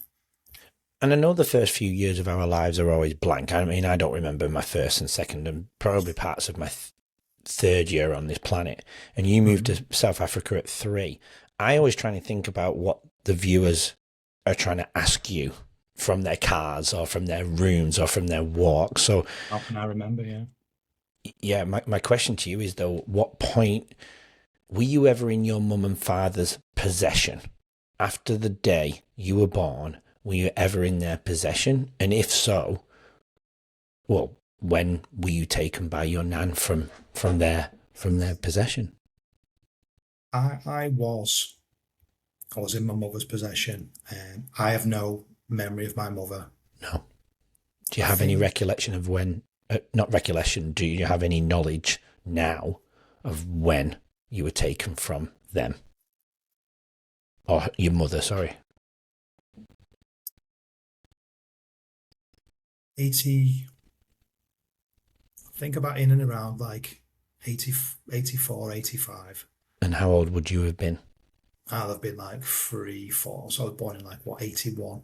And I know the first few years of our lives are always blank. I mean, I don't remember my first and second and probably parts of my third year on this planet. And you moved to South Africa at 3. I always try to think about what the viewers are trying to ask you from their cars or from their rooms or from their walks. So how can I remember? Yeah, my question to you is, though, what point were you ever in your mum and father's possession? After the day you were born, were you ever in their possession? And if so, well, when were you taken by your nan from their possession? I was in my mother's possession. I have no memory of my mother. No. Do you have any recollection of when? Not recollection. Do you have any knowledge now of when you were taken from them? Or your mother, sorry. 80, think about in and around like 80, 84, 85. And how old would you have been? I'll have been like 3, 4. So I was born in like what, 81?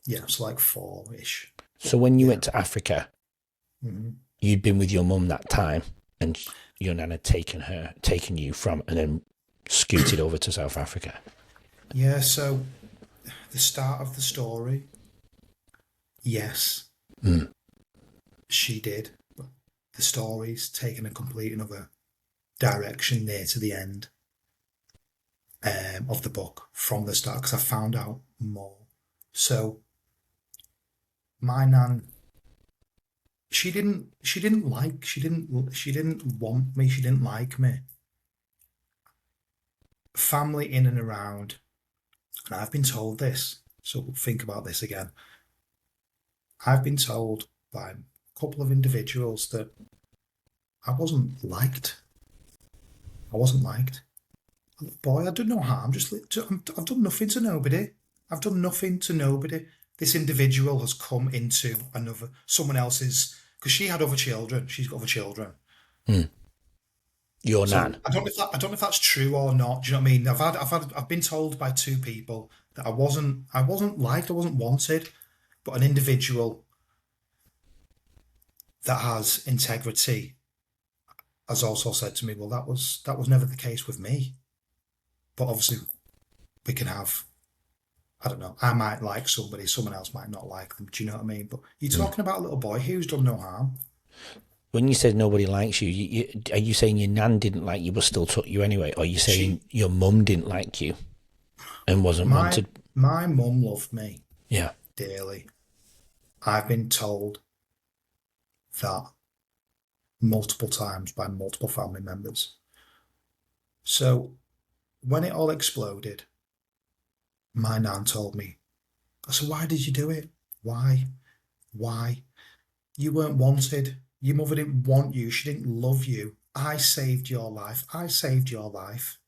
Yeah, so like 4-ish. So when you Yeah. went to Africa, Hmm. you'd been with your mum that time, and your nan had taken you from, and then scooted over to South Africa. Yeah, so the start of the story, yes, Mm. she did. But the story's taken a complete another direction near to the end of the book from the start because I found out more. So my nan, she didn't want me, she didn't like me. Family in and around, and I've been told this, so think about this again. I've been told by a couple of individuals that I wasn't liked. I wasn't liked. Boy, I done no harm. I've done nothing to nobody. I've done nothing to nobody. This individual has come into someone else's, because she had other children. She's got other children. Mm. Your So nan. I don't know if that's true or not. Do you know what I mean? I've been told by 2 people that I wasn't liked, I wasn't wanted, but an individual that has integrity has also said to me, well, that was never the case with me. But obviously, we can have, I don't know, I might like somebody, someone else might not like them. Do you know what I mean? But you're Mm. talking about a little boy who's done no harm. When you said nobody likes you, are you saying your nan didn't like you but still took you anyway? Or are you saying She, your mum didn't like you and wasn't my, wanted? my mum loved me Yeah. dearly. I've been told that multiple times by multiple family members. So when it all exploded, my nan told me, I said, why did you do it? Why? Why? You weren't wanted. Your mother didn't want you. She didn't love you. I saved your life. I saved your life.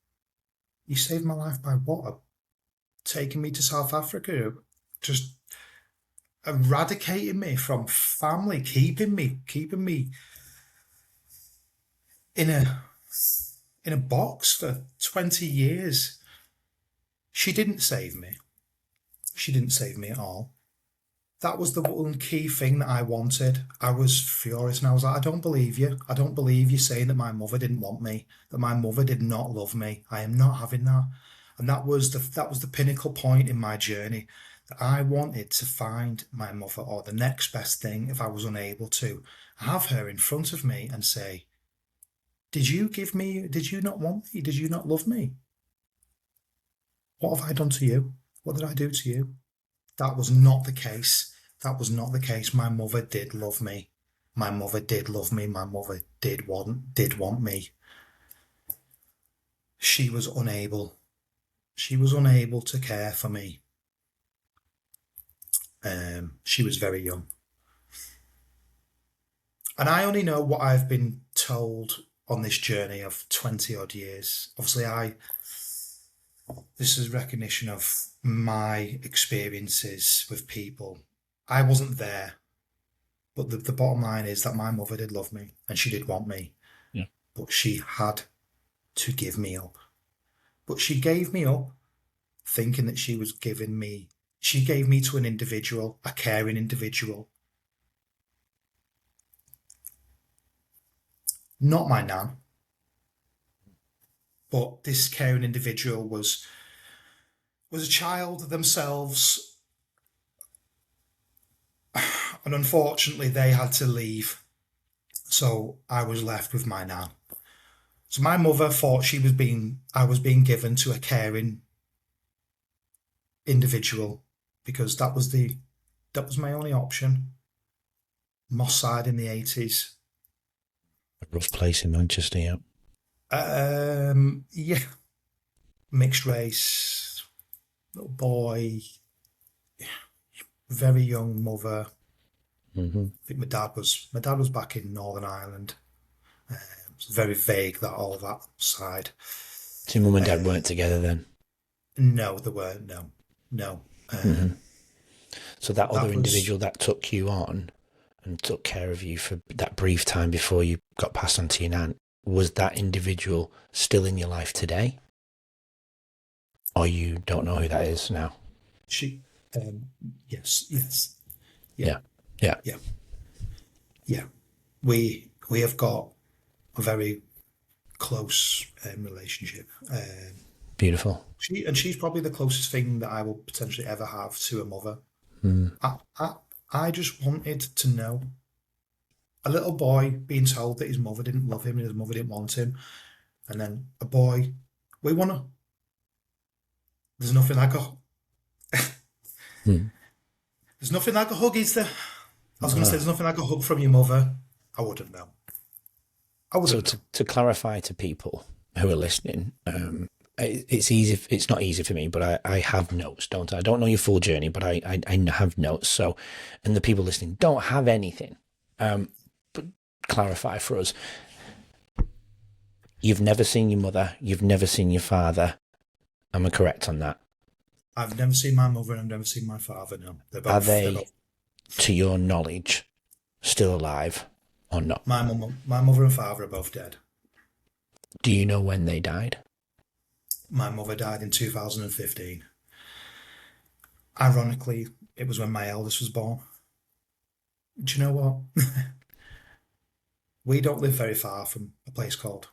You saved my life by what? Taking me to South Africa, just eradicating me from family, keeping me in a box for 20 years. She didn't save me. She didn't save me at all. That was the one key thing that I wanted. I was furious and I was like, I don't believe you. I don't believe you saying that my mother didn't want me, that my mother did not love me. I am not having that. And that was the pinnacle point in my journey. That I wanted to find my mother, or the next best thing if I was unable to, have her in front of me and say, did you not want me? Did you not love me? What have I done to you? What did I do to you? That was not the case. That was not the case. My mother did love me. My mother did love me. My mother did want me. She was unable. She was unable to care for me. She was very young. And I only know what I've been told on this journey of 20 odd years. Obviously, this is recognition of my experiences with people. I wasn't there, but the bottom line is that my mother did love me and she did want me, Yeah. but she had to give me up. But she gave me up thinking that she gave me to an individual, a caring individual. Not my nan, but this caring individual was a child themselves, and unfortunately they had to leave. So I was left with my nan. So my mother thought I was being given to a caring individual because that was my only option. Moss Side in the 80s. A rough place in Manchester, yeah. Yeah, mixed race, little boy, very young mother. Mm-hmm. I think my dad was back in Northern Ireland. It's very vague that all that side. So mum and dad weren't together then? No, there weren't. No, no. Mm-hmm. So that other was individual that took you on and took care of you for that brief time before you got passed on to your nan, was that individual still in your life today? Or you don't know who that is now? She, yes, yes, yeah, Yeah. Yeah. yeah, yeah. We have got a very close relationship. Beautiful. She's probably the closest thing that I will potentially ever have to a mother. Mm. I, I, I just wanted to know. A little boy being told that his mother didn't love him and his mother didn't want him, and then a boy, we wanna. There's nothing like a. Mm. There's nothing like a hug, is there? I was going to say Ah. there's nothing like a hug from your mother. I wouldn't know. I So wouldn't know. to clarify to people who are listening, it's easy. It's not easy for me, but I have notes, don't I? I don't know your full journey, but I have notes. So, and the people listening don't have anything. But clarify for us. You've never seen your mother. You've never seen your father. Am I correct on that? I've never seen my mother and I've never seen my father. No, Are they're they, both. to your knowledge, still alive or not? My mother and father are both dead. Do you know when they died? My mother died in 2015. Ironically, it was when my eldest was born. Do you know what? We don't live very far from a place called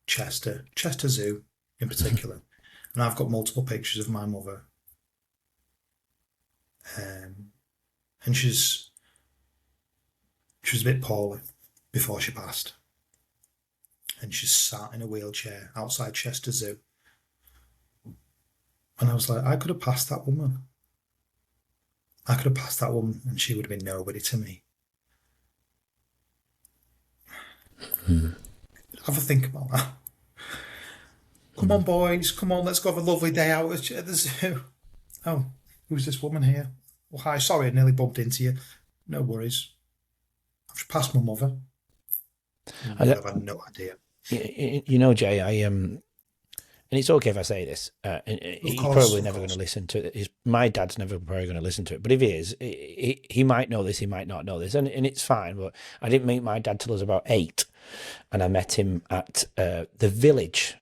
Chester Zoo in particular. And I've got multiple pictures of my mother. And she was a bit poorly before she passed. And she sat in a wheelchair outside Chester Zoo. And I was like, I could have passed that woman. I could have passed that woman and she would have been nobody to me. Have a think about that. Come on, boys. Come on, let's go have a lovely day out at the zoo. Oh, who's this woman here? Well, hi, sorry, I nearly bumped into you. No worries. I've just passed my mother. I, I've had no idea. you know, Jay, and it's okay if I say this. Of He's course, probably of never going course. to listen to it. My dad's never probably going to listen to it. But if he is, he might know this. He might not know this, and it's fine. But I didn't meet my dad till I was about 8, and I met him at the Village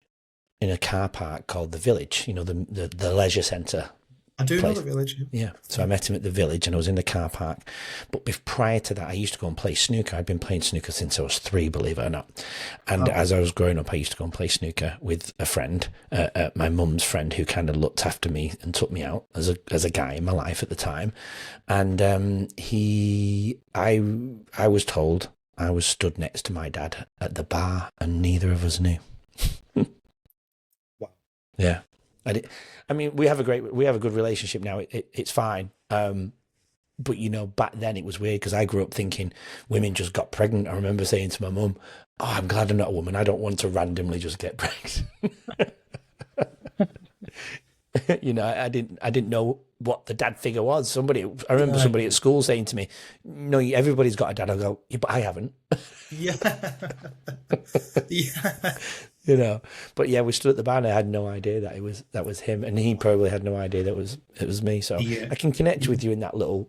in a car park called the Village. You know, the leisure centre I do know place. the village. Yeah. So I met him at the Village and I was in the car park. But prior to that, I used to go and play snooker. I'd been playing snooker since I was 3, believe it or not. And Oh, as I was growing up, I used to go and play snooker with a friend, my mum's friend, who kind of looked after me and took me out as a guy in my life at the time. And I was told I was stood next to my dad at the bar and neither of us knew. wow. Yeah. I mean, we have a good relationship now. It's fine. But you know, back then it was weird because I grew up thinking women just got pregnant. I remember saying to my mum, "Oh, I'm glad I'm not a woman. I don't want to randomly just get pregnant." You know, I didn't know what the dad figure was. I remember Yeah, somebody at school saying to me, "No, everybody's got a dad." I go, "Yeah, but I haven't." yeah, yeah. You know, but yeah, we stood at the bar and I had no idea that was him, and he probably had no idea that it was me. So Yeah. I can connect with you in that little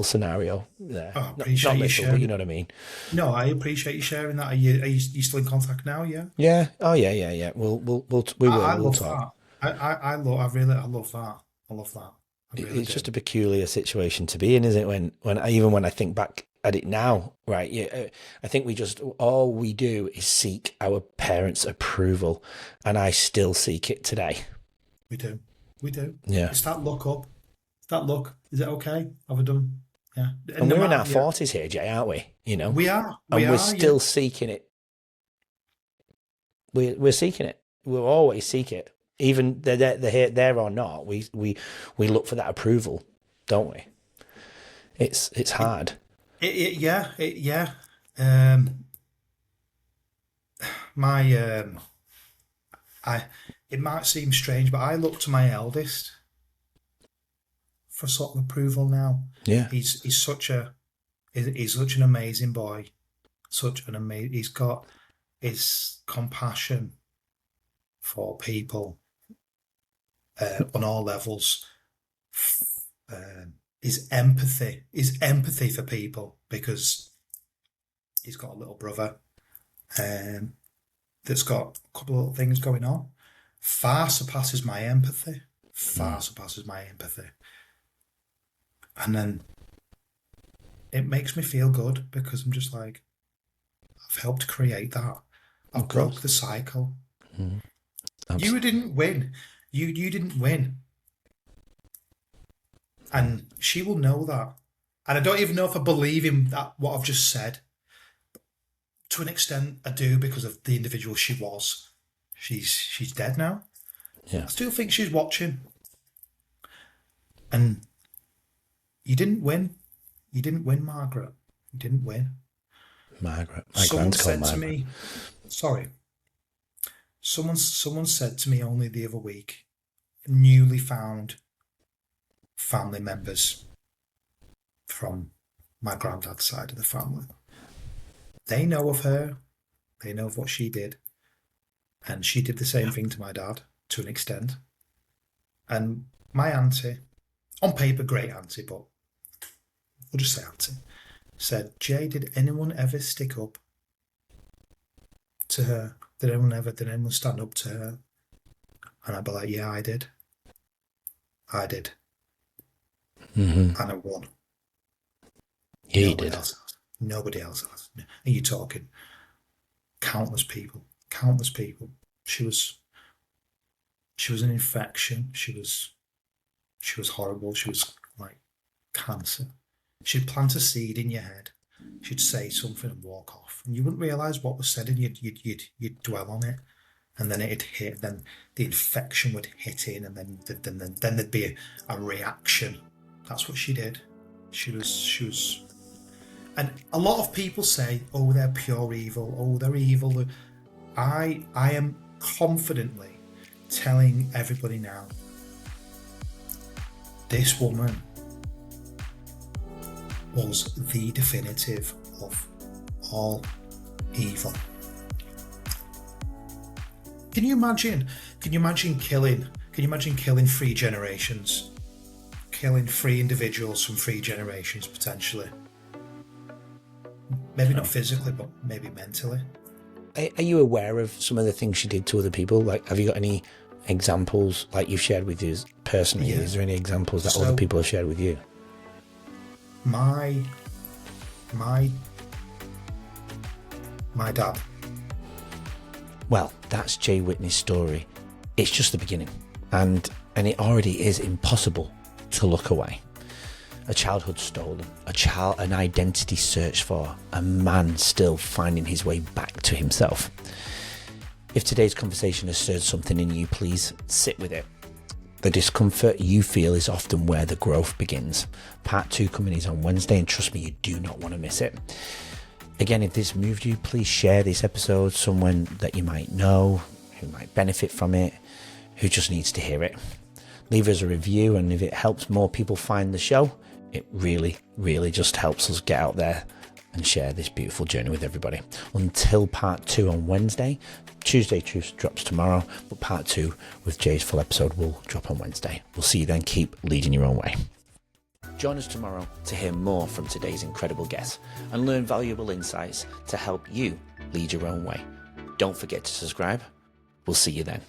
scenario there. Oh, I Not appreciate you little, but you sharing. know what I mean. No, I appreciate you sharing that. Are you still in contact now? Yeah. Yeah. Oh yeah, yeah, yeah. I We'll love talk. that. I love that. I love that. I really It's just do. a peculiar situation to be in, isn't it? When I think back at it now, right? Yeah, I think all we do is seek our parents' approval, and I still seek it today. We do. We do. Yeah. It's that look up. It's that look. Is it okay? Have I done? Yeah. And And no we're in matter, our yeah. 40s here, Jay, aren't we? You know, We are. We and we're are. Yeah. still seeking it. We're seeking it. We'll always seek it, even they're here, there or not. We look for that approval, don't we? It's hard. Yeah. Yeah. Um, my I. It might seem strange, but I look to my eldest for sort of approval now. Yeah. He's such an amazing boy. He's got his compassion for people on all levels. His empathy for people because he's got a little brother that's got a couple of little things going on. Far surpasses my empathy. far surpasses my empathy. And then it makes me feel good because I'm just like, I've helped create that. I've broke the cycle. You didn't win. You didn't win. And she will know that. And I don't even know if I believe in that what I've just said. To an extent, I do because of the individual she was. She's dead now. Yeah. I still think she's watching. And you didn't win. You didn't win, Margaret. You didn't win. Margaret. Someone said to me, sorry. Someone said to me only the other week, newly found family members from my granddad's side of the family. They know of her. They know of what she did. And she did the same thing to my dad, to an extent. And my auntie, on paper, great auntie, but we'll just say auntie, said, Jay, did anyone ever stick up to her? Did anyone stand up to her? And I'd be like, yeah, I did. I did. And I won. Yeah, you did. Nobody else has. And you're talking countless people. She was an infection. She was horrible. She was like cancer. She'd plant a seed in your head. She'd say something and walk off, and you wouldn't realise what was said, and you'd dwell on it, and then it'd hit. Then the infection would hit in, and then there'd be a reaction. That's what she did. She was. And a lot of people say, oh, they're pure evil. Oh, they're evil. I am confidently telling everybody now, this woman was the definitive of all evil. Can you imagine killing 3 generations? Killing 3 individuals from 3 generations, potentially. Maybe not physically, but maybe mentally. Are you aware of some of the things she did to other people? Like, have you got any examples, like you've shared with us personally? Yeah. Is there any examples that other people have shared with you? My dad. Well, that's Jay Whitney's story. It's just the beginning. And it already is impossible to look away. A childhood stolen, an identity searched for, a man still finding his way back to himself. If today's conversation has stirred something in you, please sit with it. The discomfort you feel is often where the growth begins. Part 2 coming is on Wednesday, and trust me, you do not want to miss it. Again, if this moved you, please share this episode, someone that you might know, who might benefit from it, who just needs to hear it. Leave us a review, and if it helps more people find the show, it really, really just helps us get out there and share this beautiful journey with everybody. Until part 2 on Wednesday, Tuesday Truth drops tomorrow, but part 2 with Jay's full episode will drop on Wednesday. We'll see you then. Keep leading your own way. Join us tomorrow to hear more from today's incredible guests and learn valuable insights to help you lead your own way. Don't forget to subscribe. We'll see you then.